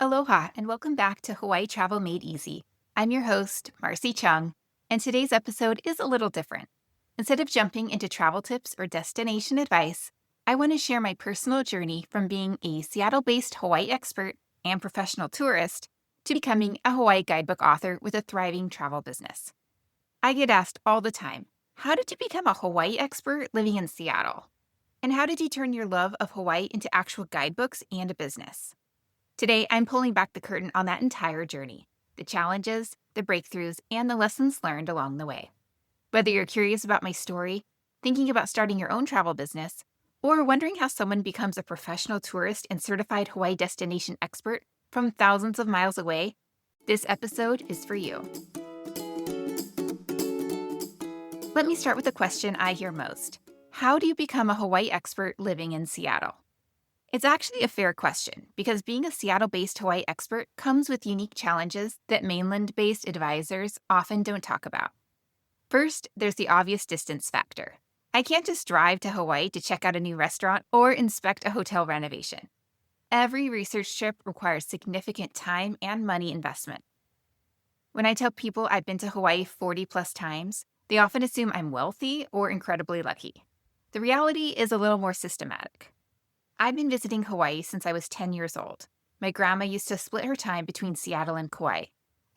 Aloha, and welcome back to Hawaii Travel Made Easy. I'm your host, Marcie Cheung, and today's episode is a little different. Instead of jumping into travel tips or destination advice, I want to share my personal journey from being a Seattle-based Hawaii expert and professional tourist to becoming a Hawaii guidebook author with a thriving travel business. I get asked all the time, how did you become a Hawaii expert living in Seattle? And how did you turn your love of Hawaii into actual guidebooks and a business? Today, I'm pulling back the curtain on that entire journey, the challenges, the breakthroughs, and the lessons learned along the way. Whether you're curious about my story, thinking about starting your own travel business, or wondering how someone becomes a professional tourist and certified Hawaii destination expert from thousands of miles away, this episode is for you. Let me start with a question I hear most. How do you become a Hawaii expert living in Seattle? It's actually a fair question because being a Seattle-based Hawaii expert comes with unique challenges that mainland-based advisors often don't talk about. First, there's the obvious distance factor. I can't just drive to Hawaii to check out a new restaurant or inspect a hotel renovation. Every research trip requires significant time and money investment. When I tell people I've been to Hawaii 40 plus times, they often assume I'm wealthy or incredibly lucky. The reality is a little more systematic. I've been visiting Hawaii since I was 10 years old. My grandma used to split her time between Seattle and Kauai.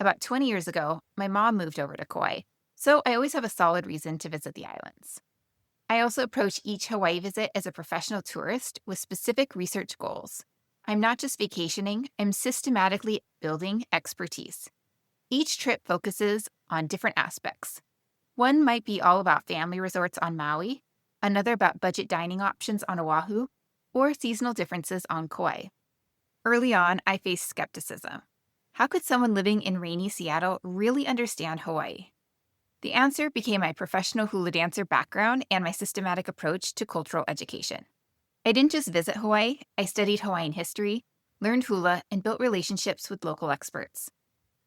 About 20 years ago, my mom moved over to Kauai, so I always have a solid reason to visit the islands. I also approach each Hawaii visit as a professional tourist with specific research goals. I'm not just vacationing, I'm systematically building expertise. Each trip focuses on different aspects. One might be all about family resorts on Maui, another about budget dining options on Oahu, or seasonal differences on Kauai. Early on, I faced skepticism. How could someone living in rainy Seattle really understand Hawaii? The answer became my professional hula dancer background and my systematic approach to cultural education. I didn't just visit Hawaii, I studied Hawaiian history, learned hula, and built relationships with local experts.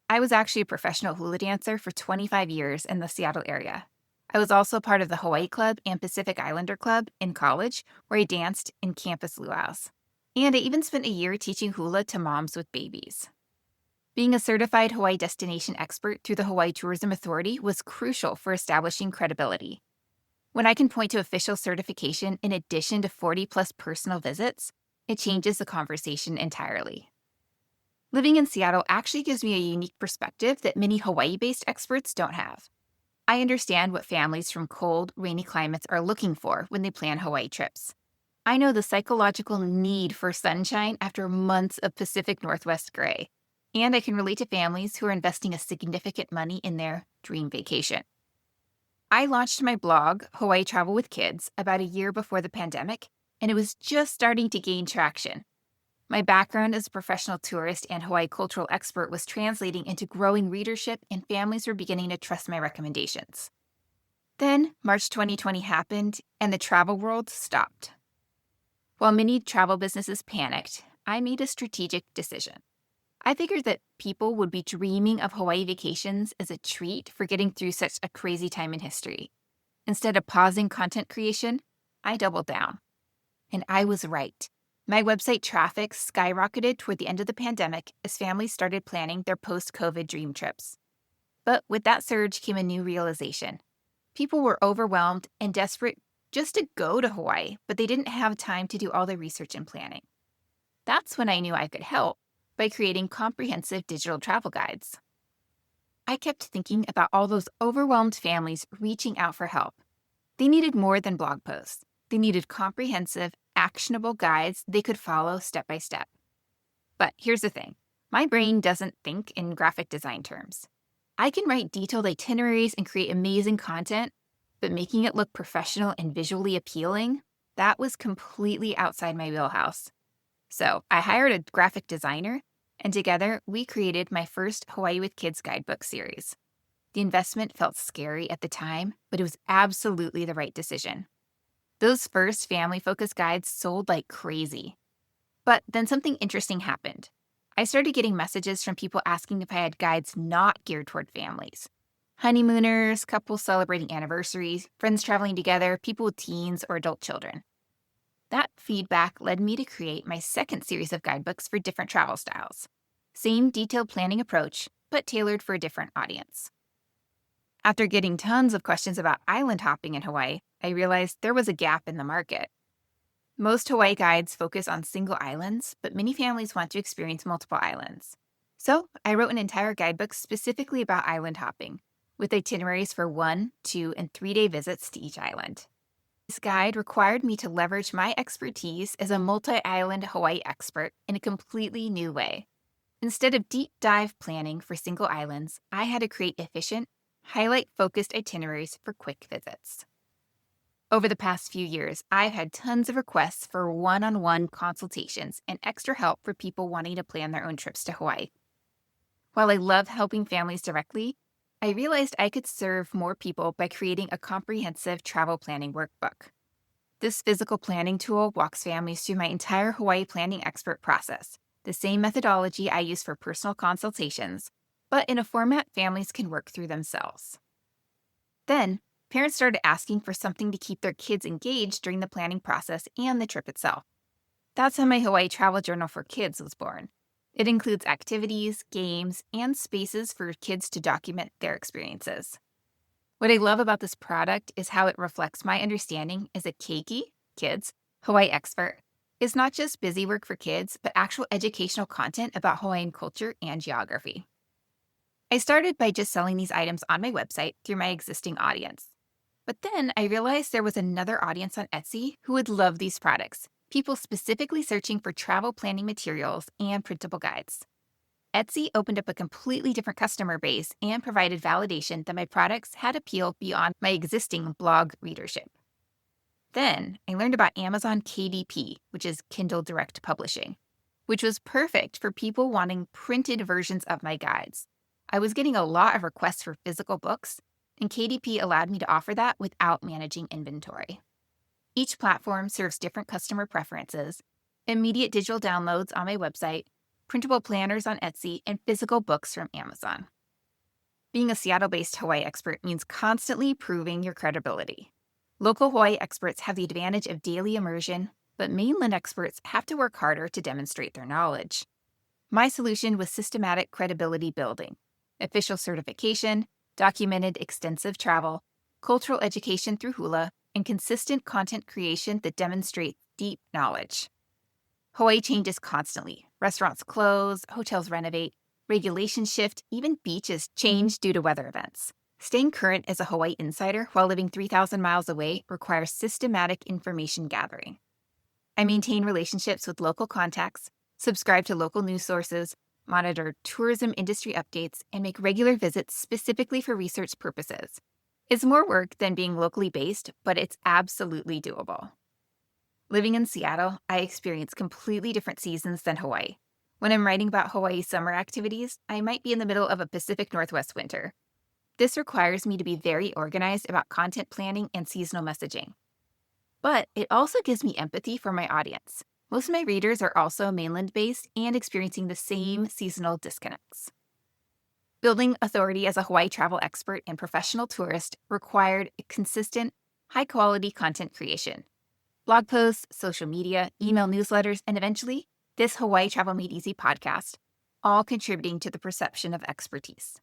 I was actually a professional hula dancer for 25 years in the Seattle area. I was also part of the Hawaii Club and Pacific Islander Club in college, where I danced in campus luau's. And I even spent a year teaching hula to moms with babies. Being a certified Hawaii destination expert through the Hawaii Tourism Authority was crucial for establishing credibility. When I can point to official certification in addition to 40-plus personal visits, it changes the conversation entirely. Living in Seattle actually gives me a unique perspective that many Hawaii-based experts don't have. I understand what families from cold, rainy climates are looking for when they plan Hawaii trips. I know the psychological need for sunshine after months of Pacific Northwest gray, and I can relate to families who are investing a significant money in their dream vacation. I launched my blog, Hawaii Travel with Kids, about a year before the pandemic, and it was just starting to gain traction. My background as a professional tourist and Hawaii cultural expert was translating into growing readership, and families were beginning to trust my recommendations. Then, March 2020 happened, and the travel world stopped. While many travel businesses panicked, I made a strategic decision. I figured that people would be dreaming of Hawaii vacations as a treat for getting through such a crazy time in history. Instead of pausing content creation, I doubled down. And I was right. My website traffic skyrocketed toward the end of the pandemic as families started planning their post-COVID dream trips. But with that surge came a new realization. People were overwhelmed and desperate just to go to Hawaii, but they didn't have time to do all the research and planning. That's when I knew I could help by creating comprehensive digital travel guides. I kept thinking about all those overwhelmed families reaching out for help. They needed more than blog posts. They needed comprehensive, actionable guides they could follow step by step. But here's the thing. My brain doesn't think in graphic design terms. I can write detailed itineraries and create amazing content, but making it look professional and visually appealing, that was completely outside my wheelhouse. So I hired a graphic designer, and together we created my first Hawaii with Kids guidebook series. The investment felt scary at the time, but it was absolutely the right decision. Those first family-focused guides sold like crazy. But then something interesting happened. I started getting messages from people asking if I had guides not geared toward families. Honeymooners, couples celebrating anniversaries, friends traveling together, people with teens or adult children. That feedback led me to create my second series of guidebooks for different travel styles. Same detailed planning approach, but tailored for a different audience. After getting tons of questions about island hopping in Hawaii, I realized there was a gap in the market. Most Hawaii guides focus on single islands, but many families want to experience multiple islands. So I wrote an entire guidebook specifically about island hopping, with itineraries for 1, 2, and 3-day visits to each island. This guide required me to leverage my expertise as a multi-island Hawaii expert in a completely new way. Instead of deep dive planning for single islands, I had to create efficient, highlight-focused itineraries for quick visits. Over the past few years, I've had tons of requests for one-on-one consultations and extra help for people wanting to plan their own trips to Hawaii. While I love helping families directly, I realized I could serve more people by creating a comprehensive travel planning workbook. This physical planning tool walks families through my entire Hawaii planning expert process, the same methodology I use for personal consultations, but in a format families can work through themselves. Then, parents started asking for something to keep their kids engaged during the planning process and the trip itself. That's how my Hawaii Travel Journal for Kids was born. It includes activities, games, and spaces for kids to document their experiences. What I love about this product is how it reflects my understanding as a keiki, kids, Hawaii expert. It's not just busy work for kids, but actual educational content about Hawaiian culture and geography. I started by just selling these items on my website through my existing audience. But then I realized there was another audience on Etsy who would love these products, people specifically searching for travel planning materials and printable guides. Etsy opened up a completely different customer base and provided validation that my products had appeal beyond my existing blog readership. Then I learned about Amazon KDP, which is Kindle Direct Publishing, which was perfect for people wanting printed versions of my guides. I was getting a lot of requests for physical books, and KDP allowed me to offer that without managing inventory. Each platform serves different customer preferences: immediate digital downloads on my website, printable planners on Etsy, and physical books from Amazon. Being a Seattle-based Hawaii expert means constantly proving your credibility. Local Hawaii experts have the advantage of daily immersion, but mainland experts have to work harder to demonstrate their knowledge. My solution was systematic credibility building, official certification, documented extensive travel, cultural education through hula, and consistent content creation that demonstrates deep knowledge. Hawaii changes constantly. Restaurants close, hotels renovate, regulations shift, even beaches change due to weather events. Staying current as a Hawaii insider while living 3,000 miles away requires systematic information gathering. I maintain relationships with local contacts, subscribe to local news sources, monitor tourism industry updates, and make regular visits specifically for research purposes. It's more work than being locally based, but it's absolutely doable. Living in Seattle, I experience completely different seasons than Hawaii. When I'm writing about Hawaii summer activities, I might be in the middle of a Pacific Northwest winter. This requires me to be very organized about content planning and seasonal messaging. But it also gives me empathy for my audience. Most of my readers are also mainland-based and experiencing the same seasonal disconnects. Building authority as a Hawaii travel expert and professional tourist required consistent, high-quality content creation. Blog posts, social media, email newsletters, and eventually, this Hawaii Travel Made Easy podcast, all contributing to the perception of expertise.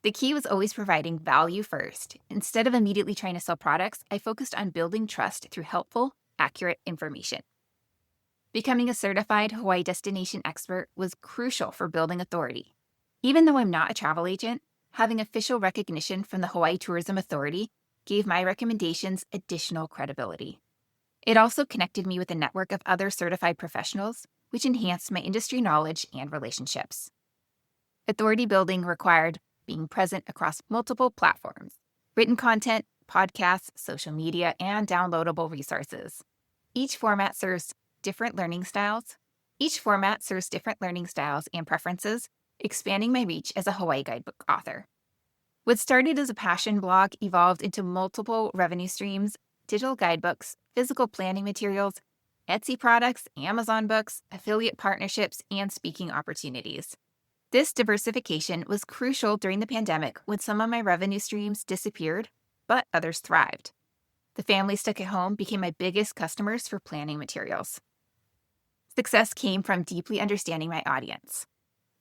The key was always providing value first. Instead of immediately trying to sell products, I focused on building trust through helpful, accurate information. Becoming a certified Hawaii destination expert was crucial for building authority. Even though I'm not a travel agent, having official recognition from the Hawaii Tourism Authority gave my recommendations additional credibility. It also connected me with a network of other certified professionals, which enhanced my industry knowledge and relationships. Authority building required being present across multiple platforms: written content, podcasts, social media, and downloadable resources. Each format serves different learning styles and preferences, expanding my reach as a Hawaii Guidebook author. What started as a passion blog evolved into multiple revenue streams: digital guidebooks, physical planning materials, Etsy products, Amazon books, affiliate partnerships, and speaking opportunities. This diversification was crucial during the pandemic when some of my revenue streams disappeared, but others thrived. The families stuck at home became my biggest customers for planning materials. Success came from deeply understanding my audience.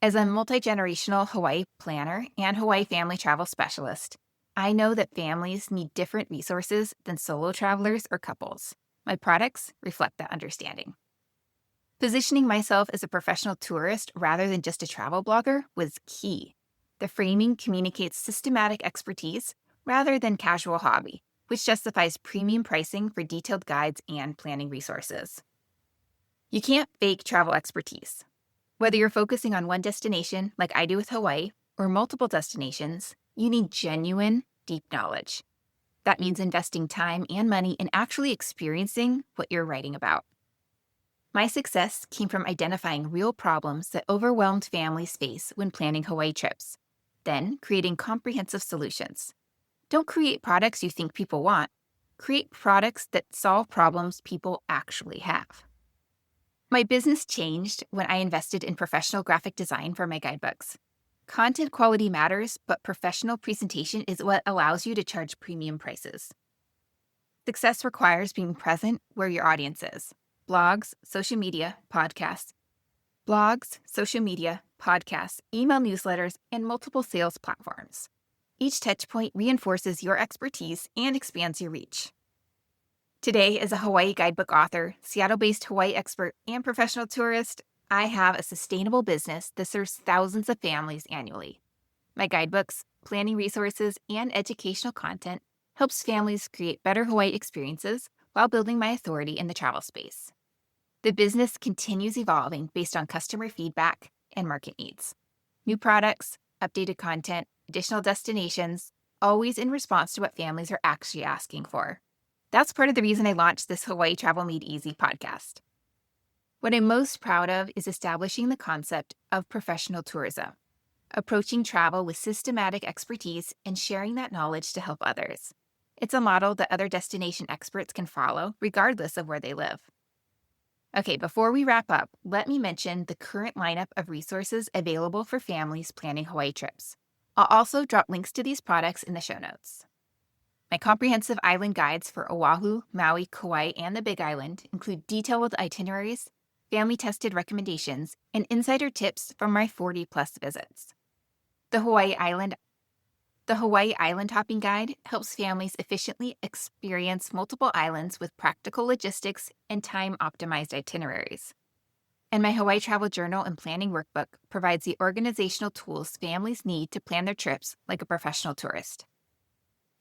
As a multi-generational Hawaii planner and Hawaii family travel specialist, I know that families need different resources than solo travelers or couples. My products reflect that understanding. Positioning myself as a professional tourist rather than just a travel blogger was key. The framing communicates systematic expertise rather than casual hobby, which justifies premium pricing for detailed guides and planning resources. You can't fake travel expertise. Whether you're focusing on one destination, like I do with Hawaii, or multiple destinations, you need genuine, deep knowledge. That means investing time and money in actually experiencing what you're writing about. My success came from identifying real problems that overwhelmed families face when planning Hawaii trips, then creating comprehensive solutions. Don't create products you think people want. Create products that solve problems people actually have. My business changed when I invested in professional graphic design for my guidebooks. Content quality matters, but professional presentation is what allows you to charge premium prices. Success requires being present where your audience is. Blogs, social media, podcasts, email newsletters, and multiple sales platforms. Each touchpoint reinforces your expertise and expands your reach. Today, as a Hawaii Guidebook author, Seattle-based Hawaii expert, and professional tourist, I have a sustainable business that serves thousands of families annually. My guidebooks, planning resources, and educational content helps families create better Hawaii experiences while building my authority in the travel space. The business continues evolving based on customer feedback and market needs. New products, updated content, additional destinations, always in response to what families are actually asking for. That's part of the reason I launched this Hawaii Travel Made Easy podcast. What I'm most proud of is establishing the concept of professional tourism, approaching travel with systematic expertise and sharing that knowledge to help others. It's a model that other destination experts can follow, regardless of where they live. Okay, before we wrap up, let me mention the current lineup of resources available for families planning Hawaii trips. I'll also drop links to these products in the show notes. My comprehensive island guides for Oahu, Maui, Kauai, and the Big Island include detailed itineraries, family-tested recommendations, and insider tips from my 40-plus visits. The Hawaii Island Hopping Guide helps families efficiently experience multiple islands with practical logistics and time-optimized itineraries. And my Hawaii Travel Journal and Planning Workbook provides the organizational tools families need to plan their trips like a professional tourist.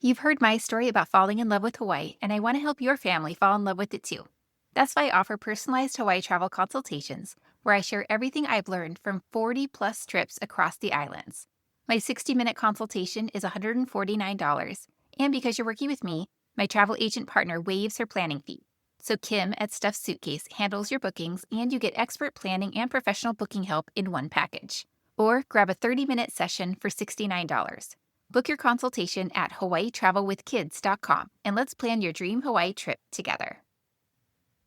You've heard my story about falling in love with Hawaii, and I want to help your family fall in love with it too. That's why I offer personalized Hawaii travel consultations, where I share everything I've learned from 40-plus trips across the islands. My 60-minute consultation is $149, and because you're working with me, my travel agent partner waives her planning fee. So Kim at Stuffed Suitcase handles your bookings, and you get expert planning and professional booking help in one package. Or grab a 30-minute session for $69. Book your consultation at hawaiitravelwithkids.com, and let's plan your dream Hawaii trip together.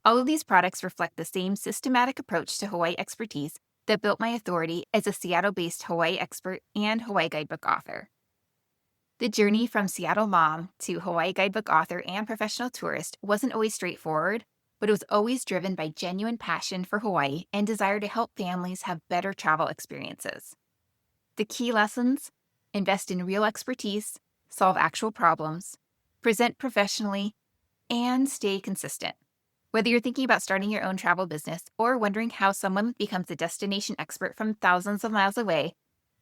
All of these products reflect the same systematic approach to Hawaii expertise that built my authority as a Seattle-based Hawaii expert and Hawaii Guidebook author. The journey from Seattle mom to Hawaii Guidebook author and professional tourist wasn't always straightforward, but it was always driven by genuine passion for Hawaii and desire to help families have better travel experiences. The key lessons: invest in real expertise, solve actual problems, present professionally, and stay consistent. Whether you're thinking about starting your own travel business or wondering how someone becomes a destination expert from thousands of miles away,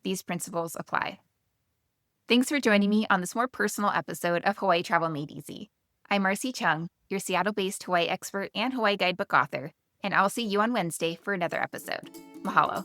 these principles apply. Thanks for joining me on this more personal episode of Hawaii Travel Made Easy. I'm Marcie Cheung, your Seattle-based Hawaii expert and Hawaii Guidebook author, and I'll see you on Wednesday for another episode. Mahalo.